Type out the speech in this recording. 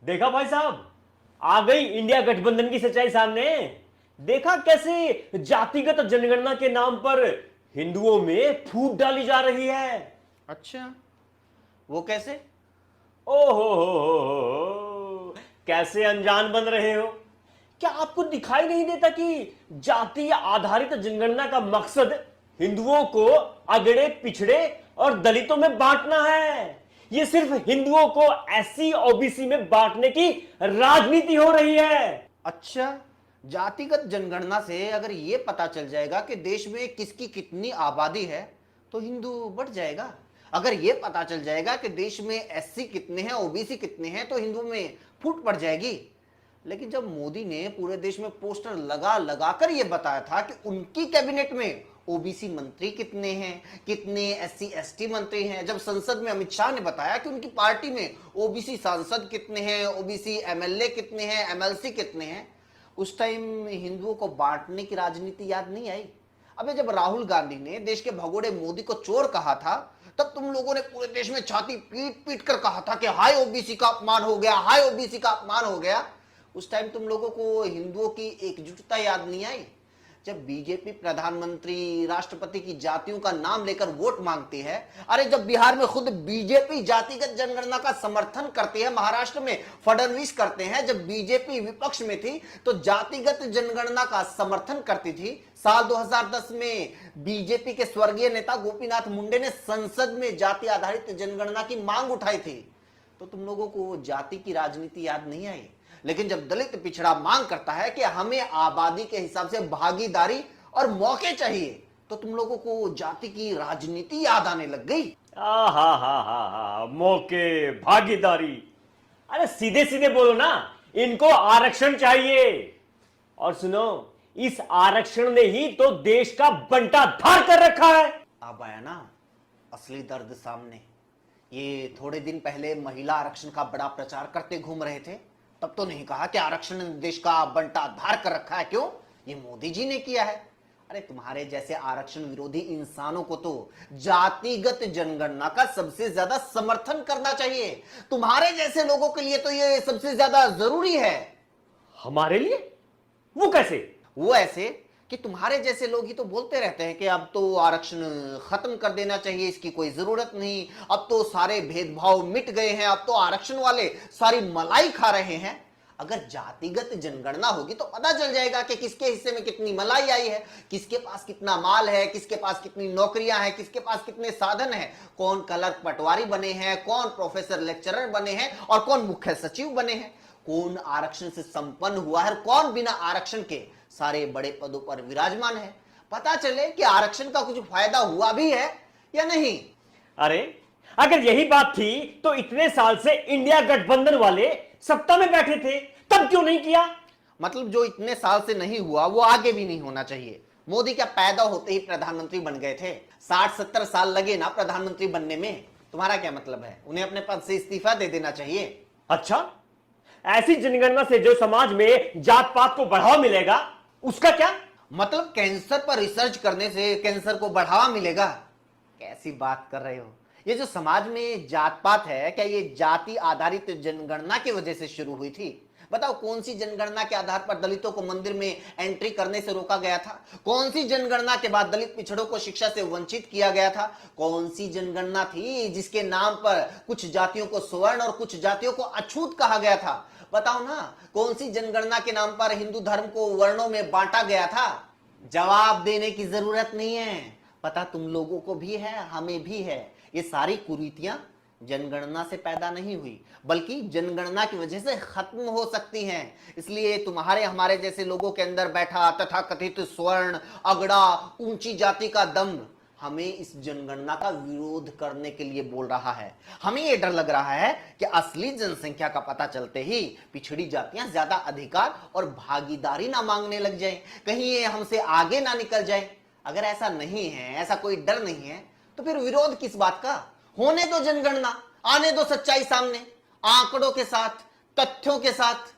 देखा भाई साहब, आ गई इंडिया गठबंधन की सच्चाई सामने। देखा कैसे जातिगत जनगणना के नाम पर हिंदुओं में फूट डाली जा रही है। अच्छा, वो कैसे? ओहो, कैसे अनजान बन रहे हो? क्या आपको दिखाई नहीं देता कि जाति आधारित जनगणना का मकसद हिंदुओं को अगड़े पिछड़े और दलितों में बांटना है। यह सिर्फ हिंदुओं को एससी ओबीसी में बांटने की राजनीति हो रही है। अच्छा, जातिगत जनगणना से अगर ये पता चल जाएगा कि देश में किसकी कितनी आबादी है तो हिंदू बढ़ जाएगा। अगर ये पता चल जाएगा कि देश में एससी कितने हैं, ओबीसी कितने हैं, तो हिंदुओं में फूट पड़ जाएगी। लेकिन जब मोदी ने पूरे देश में पोस्टर लगा लगा कर यह बताया था कि उनकी कैबिनेट में ओबीसी मंत्री कितने हैं, कितने एससी एसटी मंत्री हैं, जब संसद में अमित शाह ने बताया कि उनकी पार्टी में ओबीसी सांसद कितने हैं, ओबीसी एमएलए कितने हैं, एमएलसी कितने हैं, उस टाइम हिंदुओं को बांटने की राजनीति याद नहीं आई। अबे जब राहुल गांधी ने देश के भगोड़े मोदी को चोर कहा था, तब तुम लोगों ने पूरे देश में छाती पीट पीट कर कहा था कि हाय ओबीसी का अपमान हो गया, हाय ओबीसी का अपमान हो गया। उस टाइम तुम लोगों को हिंदुओं की एकजुटता याद नहीं आई। जब बीजेपी प्रधानमंत्री राष्ट्रपति की जातियों का नाम लेकर वोट मांगती है, अरे जब बिहार में खुद बीजेपी जातिगत जनगणना का समर्थन करती है, महाराष्ट्र में फडणवीस करते हैं, जब बीजेपी विपक्ष में थी तो जातिगत जनगणना का समर्थन करती थी। साल 2010 में बीजेपी के स्वर्गीय नेता गोपीनाथ मुंडे ने संसद में जाति आधारित जनगणना की मांग उठाई थी। तो तुम लोगों को जाति की राजनीति याद नहीं आई। लेकिन जब दलित पिछड़ा मांग करता है कि हमें आबादी के हिसाब से भागीदारी और मौके चाहिए, तो तुम लोगों को जाति की राजनीति याद आने लग गई। हा, मौके, भागीदारी। अरे सीधे सीधे बोलो ना, इनको आरक्षण चाहिए। और सुनो, इस आरक्षण ने ही तो देश का बंटाधार कर रखा है। अब आया ना असली दर्द सामने। ये थोड़े दिन पहले महिला आरक्षण का बड़ा प्रचार करते घूम रहे थे, तब तो नहीं कहा कि आरक्षण ने देश का बंटाधार कर रखा है। क्यों? ये मोदी जी ने किया है। अरे तुम्हारे जैसे आरक्षण विरोधी इंसानों को तो जातिगत जनगणना का सबसे ज्यादा समर्थन करना चाहिए। तुम्हारे जैसे लोगों के लिए तो ये सबसे ज्यादा जरूरी है। हमारे लिए? वो कैसे? वो ऐसे कि तुम्हारे जैसे लोग ही तो बोलते रहते हैं कि अब तो आरक्षण खत्म कर देना चाहिए, इसकी कोई जरूरत नहीं, अब तो सारे भेदभाव मिट गए हैं, अब तो आरक्षण वाले सारी मलाई खा रहे हैं। अगर जातिगत जनगणना होगी तो पता चल जाएगा कि किसके हिस्से में कितनी मलाई आई है, किसके पास कितना माल है, किसके पास कितनी नौकरियां हैं, किसके पास कितने साधन हैं, कौन क्लर्क पटवारी बने हैं, कौन प्रोफेसर लेक्चरर बने हैं और कौन मुख्य सचिव बने हैं, कौन आरक्षण से संपन्न हुआ है, कौन बिना आरक्षण के सारे बड़े पदों पर विराजमान है। पता चले कि आरक्षण का कुछ फायदा हुआ भी है या नहीं। अरे अगर यही बात थी तो इतने साल से इंडिया गठबंधन वाले सत्ता में बैठे थे, तब क्यों नहीं किया? मतलब जो इतने साल से नहीं हुआ वो आगे भी नहीं होना चाहिए। मोदी क्या पैदा होते ही प्रधानमंत्री बन गए थे? 60-70 साल लगे ना प्रधानमंत्री बनने में। तुम्हारा क्या मतलब है? उन्हें अपने पद से इस्तीफा दे देना चाहिए। अच्छा, ऐसी जनगणना से जो समाज में जात पात को बढ़ावा मिलेगा, उसका क्या मतलब? कैंसर पर रिसर्च करने से कैंसर को बढ़ावा मिलेगा? कैसी बात कर रहे हो? ये जो समाज में जात पात है, क्या ये जाति आधारित जनगणना की वजह से शुरू हुई थी? बताओ, कौन सी जनगणना के आधार पर दलितों को मंदिर में एंट्री करने से रोका गया था? कौन सी जनगणना के बाद दलित पिछड़ों को शिक्षा से वंचित किया गया था? कौन सी जनगणना थी जिसके नाम पर कुछ जातियों को स्वर्ण और कुछ जातियों को अछूत कहा गया था? बताओ ना, कौन सी जनगणना के नाम पर हिंदू धर्म को वर्णों में बांटा गया था? जवाब देने की जरूरत नहीं है, पता तुम लोगों को भी है, हमें भी है। ये सारी कुरीतियां जनगणना से पैदा नहीं हुई, बल्कि जनगणना की वजह से खत्म हो सकती हैं। इसलिए तुम्हारे हमारे जैसे लोगों के अंदर बैठा तथाकथित स्वर्ण, अगड़ा, ऊंची जाति का दम्भ हमें इस जनगणना का विरोध करने के लिए बोल रहा है। हमें यह डर लग रहा है कि असली जनसंख्या का पता चलते ही पिछड़ी जातियां ज्यादा अधिकार और भागीदारी ना मांगने लग जाएं, कहीं ये हमसे आगे ना निकल जाए। अगर ऐसा नहीं है, ऐसा कोई डर नहीं है, तो फिर विरोध किस बात का? होने दो जनगणना, आने दो सच्चाई सामने, आंकड़ों के साथ, तथ्यों के साथ।